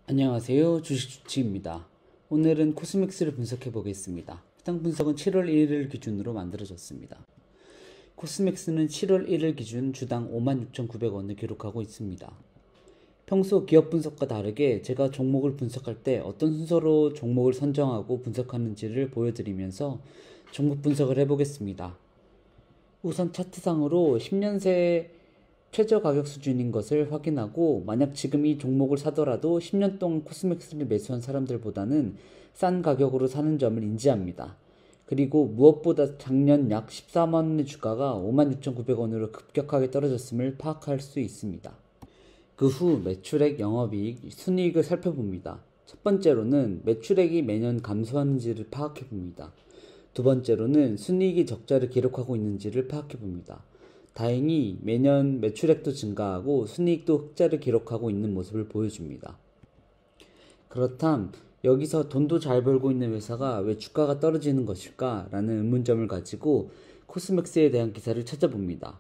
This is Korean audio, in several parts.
안녕하세요. 주식주치입니다. 오늘은 코스맥스를 분석해 보겠습니다. 해당 분석은 7월 1일 기준으로 만들어졌습니다. 코스맥스는 7월 1일 기준 주당 56,900원을 기록하고 있습니다. 평소 기업 분석과 다르게 제가 종목을 분석할 때 어떤 순서로 종목을 선정하고 분석하는지를 보여드리면서 종목 분석을 해보겠습니다. 우선 차트상으로 10년새 최저 가격 수준인 것을 확인하고, 만약 지금 이 종목을 사더라도 10년 동안 코스맥스를 매수한 사람들보다는 싼 가격으로 사는 점을 인지합니다. 그리고 무엇보다 작년 약 14만원의 주가가 56,900원으로 급격하게 떨어졌음을 파악할 수 있습니다. 그 후 매출액, 영업이익, 순이익을 살펴봅니다. 첫 번째로는 매출액이 매년 감소하는지를 파악해봅니다. 두 번째로는 순이익이 적자를 기록하고 있는지를 파악해봅니다. 다행히 매년 매출액도 증가하고 순이익도 흑자를 기록하고 있는 모습을 보여줍니다. 그렇다면 여기서 돈도 잘 벌고 있는 회사가 왜 주가가 떨어지는 것일까? 라는 의문점을 가지고 코스맥스에 대한 기사를 찾아봅니다.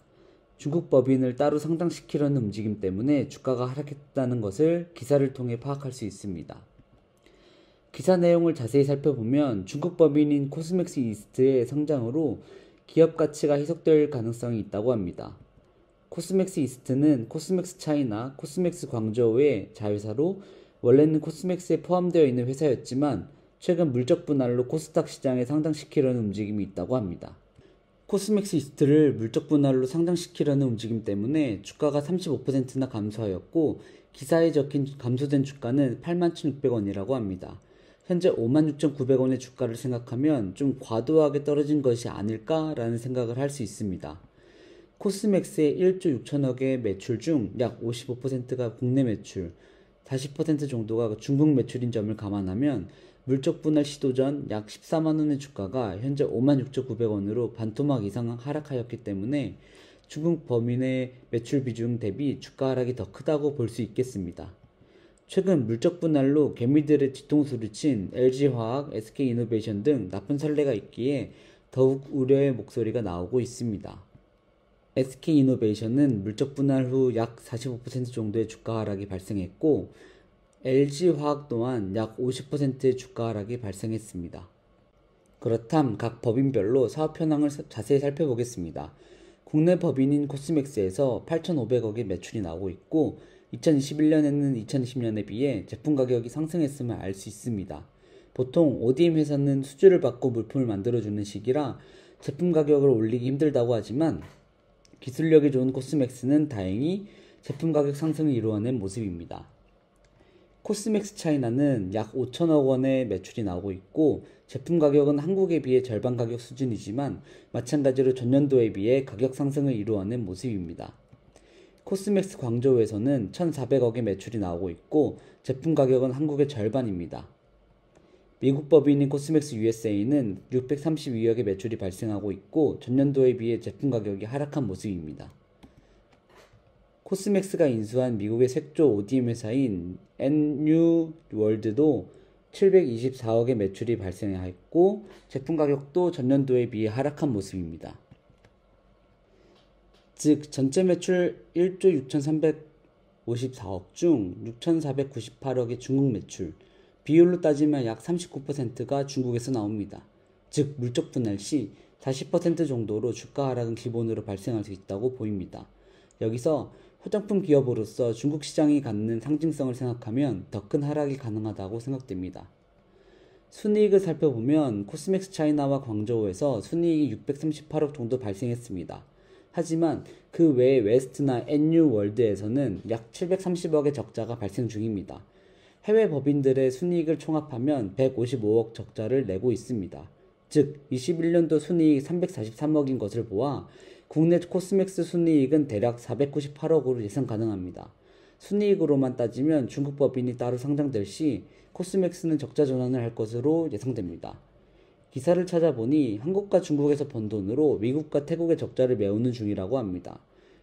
중국 법인을 따로 상장시키려는 움직임 때문에 주가가 하락했다는 것을 기사를 통해 파악할 수 있습니다. 기사 내용을 자세히 살펴보면 중국 법인인 코스맥스 이스트의 상장으로 기업 가치가 희석될 가능성이 있다고 합니다. 코스맥스 이스트는 코스맥스 차이나 코스맥스 광저우의 자회사로 원래는 코스맥스에 포함되어 있는 회사였지만 최근 물적 분할로 코스닥 시장에 상장시키려는 움직임이 있다고 합니다. 코스맥스 이스트를 물적 분할로 상장시키려는 움직임 때문에 주가가 35%나 감소하였고, 기사에 적힌 감소된 주가는 81,600원이라고 합니다. 현재 56,900원의 주가를 생각하면 좀 과도하게 떨어진 것이 아닐까라는 생각을 할 수 있습니다. 코스맥스의 1조 6천억의 매출 중 약 55%가 국내 매출, 40% 정도가 중국 매출인 점을 감안하면 물적 분할 시도 전 약 14만원의 주가가 현재 56,900원으로 반토막 이상 하락하였기 때문에 중국 법인의 매출 비중 대비 주가 하락이 더 크다고 볼 수 있겠습니다. 최근 물적 분할로 개미들의 뒤통수를 친 LG화학, SK이노베이션 등 나쁜 선례가 있기에 더욱 우려의 목소리가 나오고 있습니다. SK이노베이션은 물적 분할 후 약 45% 정도의 주가 하락이 발생했고, LG화학 또한 약 50%의 주가 하락이 발생했습니다. 그렇다면 각 법인별로 사업 현황을 자세히 살펴보겠습니다. 국내 법인인 코스맥스에서 8,500억의 매출이 나오고 있고, 2021년에는 2020년에 비해 제품 가격이 상승했음을 알 수 있습니다. 보통 ODM 회사는 수주를 받고 물품을 만들어주는 시기라 제품 가격을 올리기 힘들다고 하지만, 기술력이 좋은 코스맥스는 다행히 제품 가격 상승을 이루어낸 모습입니다. 코스맥스 차이나는 약 5천억 원의 매출이 나오고 있고, 제품 가격은 한국에 비해 절반 가격 수준이지만 마찬가지로 전년도에 비해 가격 상승을 이루어낸 모습입니다. 코스맥스 광저우에서는 1,400억의 매출이 나오고 있고, 제품 가격은 한국의 절반입니다. 미국 법인인 코스맥스 USA는 632억의 매출이 발생하고 있고, 전년도에 비해 제품 가격이 하락한 모습입니다. 코스맥스가 인수한 미국의 색조 ODM 회사인 NU월드도 724억의 매출이 발생하였고, 제품 가격도 전년도에 비해 하락한 모습입니다. 즉 전체 매출 1조 6,354억 중 6,498억의 중국 매출, 비율로 따지면 약 39%가 중국에서 나옵니다. 즉 물적 분할 시 40% 정도로 주가 하락은 기본으로 발생할 수 있다고 보입니다. 여기서 화장품 기업으로서 중국 시장이 갖는 상징성을 생각하면 더 큰 하락이 가능하다고 생각됩니다. 순이익을 살펴보면 코스맥스 차이나와 광저우에서 순이익이 638억 정도 발생했습니다. 하지만 그 외에 웨스트나 NU월드에서는 약 730억의 적자가 발생 중입니다. 해외 법인들의 순이익을 총합하면 155억 적자를 내고 있습니다. 즉 21년도 순이익이 343억인 것을 보아 국내 코스맥스 순이익은 대략 498억으로 예상 가능합니다. 순이익으로만 따지면 중국 법인이 따로 상장될 시 코스맥스는 적자 전환을 할 것으로 예상됩니다. 기사를 찾아보니 한국과 중국에서 번 돈으로 미국과 태국의 적자를 메우는 중이라고 합니다.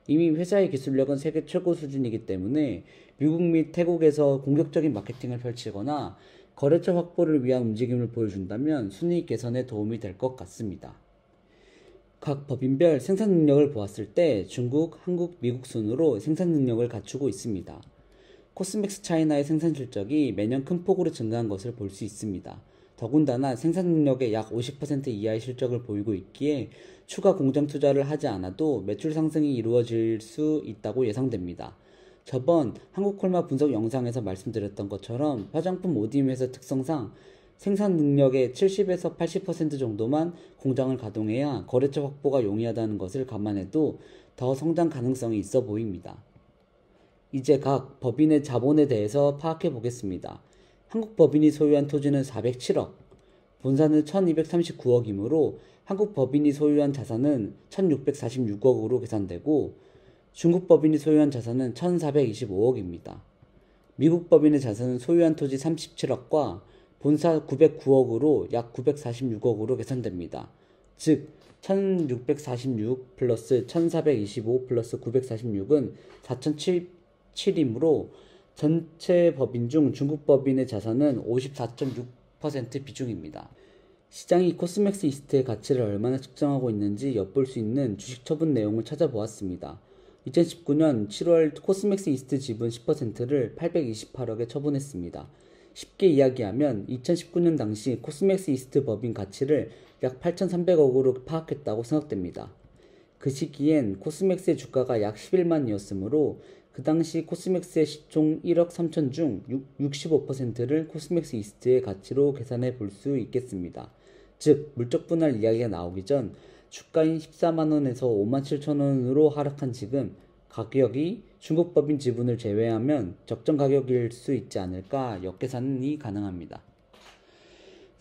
이미 회사의 기술력은 세계 최고 수준이기 때문에 미국 및 태국에서 공격적인 마케팅을 펼치거나 거래처 확보를 위한 움직임을 보여준다면 순이익 개선에 도움이 될 것 같습니다. 각 법인별 생산 능력을 보았을 때 중국, 한국, 미국 순으로 생산 능력을 갖추고 있습니다. 코스맥스 차이나의 생산 실적이 매년 큰 폭으로 증가한 것을 볼 수 있습니다. 더군다나 생산 능력의 약 50% 이하의 실적을 보이고 있기에 추가 공장 투자를 하지 않아도 매출 상승이 이루어질 수 있다고 예상됩니다. 저번 한국콜마 분석 영상에서 말씀드렸던 것처럼 화장품 ODM 회사 특성상 생산 능력의 70에서 80% 정도만 공장을 가동해야 거래처 확보가 용이하다는 것을 감안해도 더 성장 가능성이 있어 보입니다. 이제 각 법인의 자본에 대해서 파악해 보겠습니다. 한국 법인이 소유한 토지는 407억, 본사는 1239억이므로 한국 법인이 소유한 자산은 1646억으로 계산되고 중국 법인이 소유한 자산은 1425억입니다. 미국 법인의 자산은 소유한 토지 37억과 본사 909억으로 약 946억으로 계산됩니다. 즉 1646 플러스 1425 플러스 946은 4007이므로 전체 법인 중 중국 법인의 자산은 54.6% 비중입니다. 시장이 코스맥스 이스트의 가치를 얼마나 측정하고 있는지 엿볼 수 있는 주식 처분 내용을 찾아보았습니다. 2019년 7월 코스맥스 이스트 지분 10%를 828억에 처분했습니다. 쉽게 이야기하면 2019년 당시 코스맥스 이스트 법인 가치를 약 8,300억으로 파악했다고 생각됩니다. 그 시기엔 코스맥스의 주가가 약 11만이었으므로 그 당시 코스맥스의 시총 1억 3천 중 65%를 코스맥스 이스트의 가치로 계산해 볼 수 있겠습니다. 즉 물적 분할 이야기가 나오기 전 주가인 14만원에서 57,000원으로 하락한 지금 가격이 중국 법인 지분을 제외하면 적정 가격일 수 있지 않을까 역계산이 가능합니다.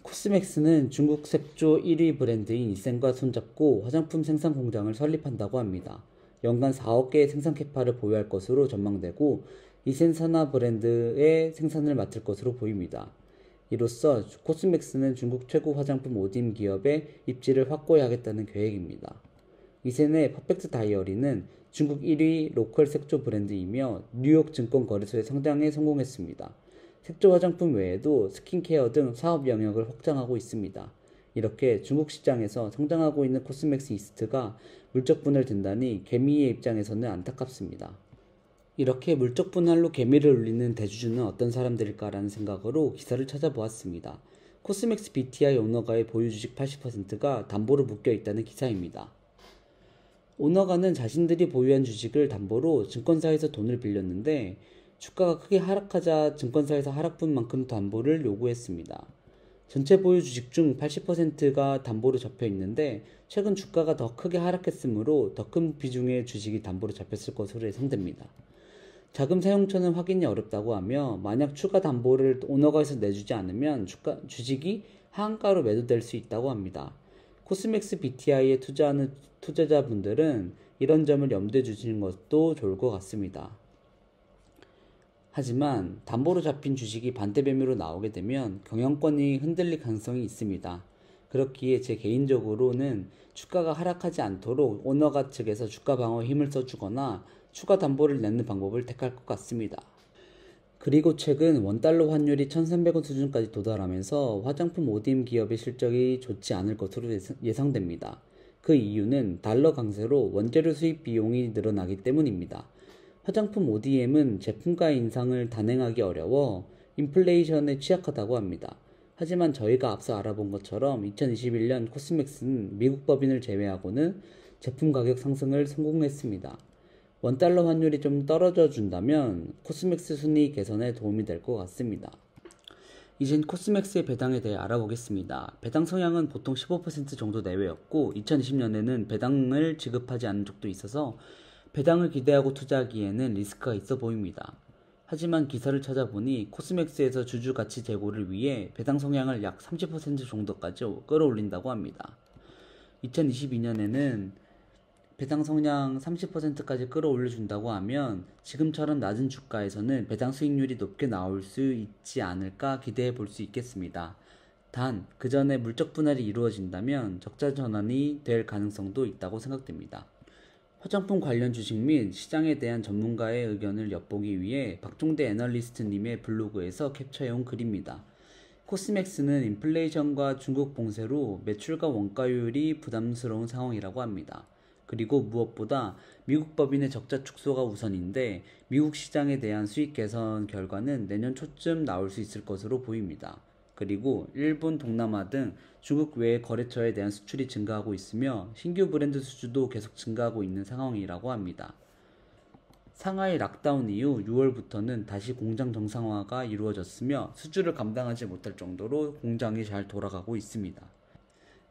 코스맥스는 중국 색조 1위 브랜드인 이센과 손잡고 화장품 생산 공장을 설립한다고 합니다. 연간 4억 개의 생산 캐파를 보유할 것으로 전망되고 이센 산하 브랜드의 생산을 맡을 것으로 보입니다. 이로써 코스맥스는 중국 최고 화장품 ODM 기업의 입지를 확고하겠다는 계획입니다. 이센의 퍼펙트 다이어리는 중국 1위 로컬 색조 브랜드이며 뉴욕 증권거래소에 상장에 성공했습니다. 색조 화장품 외에도 스킨케어 등 사업 영역을 확장하고 있습니다. 이렇게 중국 시장에서 성장하고 있는 코스맥스 이스트가 물적 분할 된다니 개미의 입장에서는 안타깝습니다. 이렇게 물적 분할로 개미를 울리는 대주주는 어떤 사람들일까라는 생각으로 기사를 찾아보았습니다. 코스맥스 BTI 오너가의 보유 주식 80%가 담보로 묶여 있다는 기사입니다. 오너가는 자신들이 보유한 주식을 담보로 증권사에서 돈을 빌렸는데 주가가 크게 하락하자 증권사에서 하락분만큼 담보를 요구했습니다. 전체 보유 주식 중 80%가 담보로 잡혀 있는데 최근 주가가 더 크게 하락했으므로 더 큰 비중의 주식이 담보로 잡혔을 것으로 예상됩니다. 자금 사용처는 확인이 어렵다고 하며 만약 추가 담보를 오너가에서 내주지 않으면 주식이 하한가로 매도될 수 있다고 합니다. 코스맥스 BTI에 투자하는 투자자분들은 이런 점을 염두에 두시는 것도 좋을 것 같습니다. 하지만 담보로 잡힌 주식이 반대 매매로 나오게 되면 경영권이 흔들릴 가능성이 있습니다. 그렇기에 제 개인적으로는 주가가 하락하지 않도록 오너가 측에서 주가 방어에 힘을 써주거나 추가 담보를 내는 방법을 택할 것 같습니다. 그리고 최근 원달러 환율이 1,300원 수준까지 도달하면서 화장품 ODM 기업의 실적이 좋지 않을 것으로 예상됩니다. 그 이유는 달러 강세로 원재료 수입 비용이 늘어나기 때문입니다. 화장품 ODM은 제품가 인상을 단행하기 어려워 인플레이션에 취약하다고 합니다. 하지만 저희가 앞서 알아본 것처럼 2021년 코스맥스는 미국 법인을 제외하고는 제품 가격 상승을 성공했습니다. 원달러 환율이 좀 떨어져 준다면 코스맥스 순위 개선에 도움이 될 것 같습니다. 이젠 코스맥스의 배당에 대해 알아보겠습니다. 배당 성향은 보통 15% 정도 내외였고 2020년에는 배당을 지급하지 않은 적도 있어서 배당을 기대하고 투자하기에는 리스크가 있어 보입니다. 하지만 기사를 찾아보니 코스맥스에서 주주 가치 제고를 위해 배당 성향을 약 30% 정도까지 끌어올린다고 합니다. 2022년에는 배당 성향 30%까지 끌어올려준다고 하면 지금처럼 낮은 주가에서는 배당 수익률이 높게 나올 수 있지 않을까 기대해 볼 수 있겠습니다. 단, 그 전에 물적 분할이 이루어진다면 적자 전환이 될 가능성도 있다고 생각됩니다. 화장품 관련 주식 및 시장에 대한 전문가의 의견을 엿보기 위해 박종대 애널리스트님의 블로그에서 캡처해온 글입니다. 코스맥스는 인플레이션과 중국 봉쇄로 매출과 원가율이 부담스러운 상황이라고 합니다. 그리고 무엇보다 미국 법인의 적자 축소가 우선인데 미국 시장에 대한 수익 개선 결과는 내년 초쯤 나올 수 있을 것으로 보입니다. 그리고 일본, 동남아 등 중국 외의 거래처에 대한 수출이 증가하고 있으며 신규 브랜드 수주도 계속 증가하고 있는 상황이라고 합니다. 상하이 락다운 이후 6월부터는 다시 공장 정상화가 이루어졌으며 수주를 감당하지 못할 정도로 공장이 잘 돌아가고 있습니다.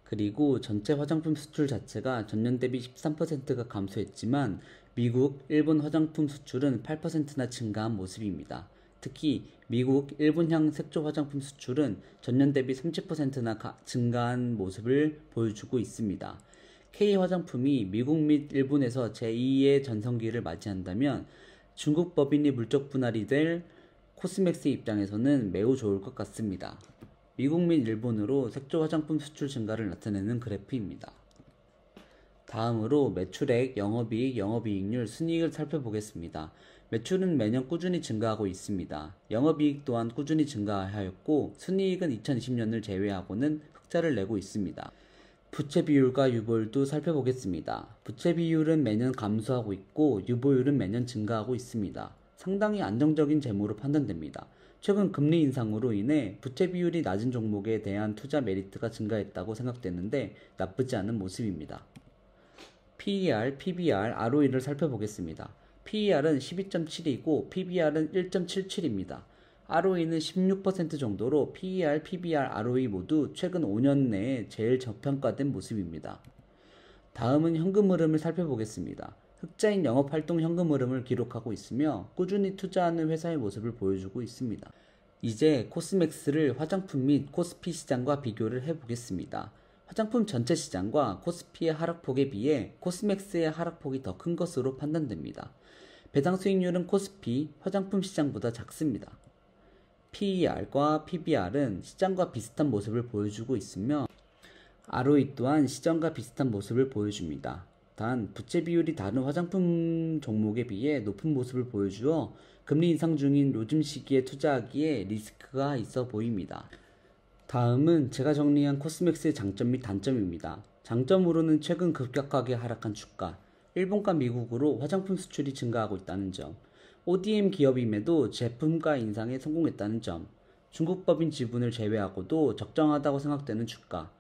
그리고 전체 화장품 수출 자체가 전년 대비 13%가 감소했지만 미국, 일본 화장품 수출은 8%나 증가한 모습입니다. 특히 미국, 일본향 색조 화장품 수출은 전년 대비 30%나 증가한 모습을 보여주고 있습니다. K화장품이 미국 및 일본에서 제2의 전성기를 맞이한다면 중국 법인이 물적 분할이 될 코스맥스 입장에서는 매우 좋을 것 같습니다. 미국 및 일본으로 색조 화장품 수출 증가를 나타내는 그래프입니다. 다음으로 매출액, 영업이익, 영업이익률, 순이익을 살펴보겠습니다. 매출은 매년 꾸준히 증가하고 있습니다. 영업이익 또한 꾸준히 증가하였고 순이익은 2020년을 제외하고는 흑자를 내고 있습니다. 부채 비율과 유보율도 살펴보겠습니다. 부채 비율은 매년 감소하고 있고 유보율은 매년 증가하고 있습니다. 상당히 안정적인 재무로 판단됩니다. 최근 금리 인상으로 인해 부채 비율이 낮은 종목에 대한 투자 메리트가 증가했다고 생각되는데 나쁘지 않은 모습입니다. PER, PBR, ROE를 살펴보겠습니다. PER은 12.7이고 PBR은 1.77입니다. ROE는 16% 정도로 PER, PBR, ROE 모두 최근 5년 내에 제일 저평가된 모습입니다. 다음은 현금 흐름을 살펴보겠습니다. 흑자인 영업활동 현금 흐름을 기록하고 있으며 꾸준히 투자하는 회사의 모습을 보여주고 있습니다. 이제 코스맥스를 화장품 및 코스피 시장과 비교를 해보겠습니다. 화장품 전체 시장과 코스피의 하락폭에 비해 코스맥스의 하락폭이 더 큰 것으로 판단됩니다. 배당 수익률은 코스피, 화장품 시장보다 작습니다. PER과 PBR은 시장과 비슷한 모습을 보여주고 있으며 ROE 또한 시장과 비슷한 모습을 보여줍니다. 단 부채 비율이 다른 화장품 종목에 비해 높은 모습을 보여주어 금리 인상 중인 요즘 시기에 투자하기에 리스크가 있어 보입니다. 다음은 제가 정리한 코스맥스의 장점 및 단점입니다. 장점으로는 최근 급격하게 하락한 주가, 일본과 미국으로 화장품 수출이 증가하고 있다는 점, ODM 기업임에도 제품가 인상에 성공했다는 점, 중국 법인 지분을 제외하고도 적정하다고 생각되는 주가,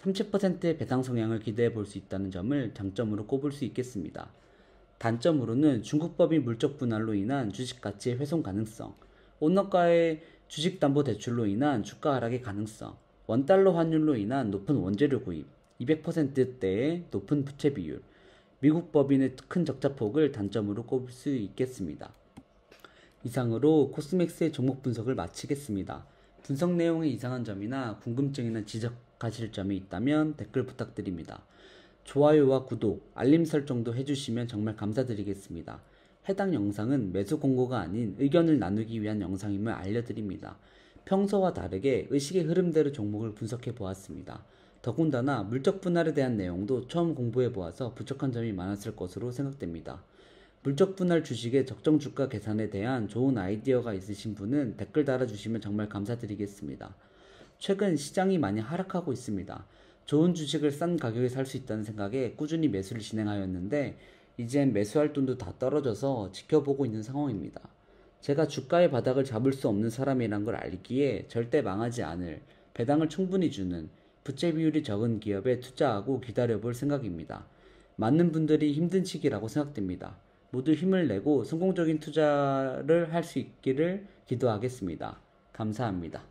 30%의 배당 성향을 기대해 볼 수 있다는 점을 장점으로 꼽을 수 있겠습니다. 단점으로는 중국 법인 물적 분할로 인한 주식 가치의 훼손 가능성, 오너가의 주식담보대출로 인한 주가 하락의 가능성, 원달러 환율로 인한 높은 원재료 구입, 200%대의 높은 부채 비율, 미국 법인의 큰 적자폭을 단점으로 꼽을 수 있겠습니다. 이상으로 코스맥스의 종목 분석을 마치겠습니다. 분석 내용에 이상한 점이나 궁금증이나 지적하실 점이 있다면 댓글 부탁드립니다. 좋아요와 구독, 알림 설정도 해주시면 정말 감사드리겠습니다. 해당 영상은 매수 공고가 아닌 의견을 나누기 위한 영상임을 알려드립니다. 평소와 다르게 의식의 흐름대로 종목을 분석해 보았습니다. 더군다나 물적 분할에 대한 내용도 처음 공부해 보아서 부족한 점이 많았을 것으로 생각됩니다. 물적 분할 주식의 적정 주가 계산에 대한 좋은 아이디어가 있으신 분은 댓글 달아주시면 정말 감사드리겠습니다. 최근 시장이 많이 하락하고 있습니다. 좋은 주식을 싼 가격에 살 수 있다는 생각에 꾸준히 매수를 진행하였는데 이젠 매수할 돈도 다 떨어져서 지켜보고 있는 상황입니다. 제가 주가의 바닥을 잡을 수 없는 사람이란 걸 알기에 절대 망하지 않을, 배당을 충분히 주는, 부채 비율이 적은 기업에 투자하고 기다려볼 생각입니다. 많은 분들이 힘든 시기라고 생각됩니다. 모두 힘을 내고 성공적인 투자를 할 수 있기를 기도하겠습니다. 감사합니다.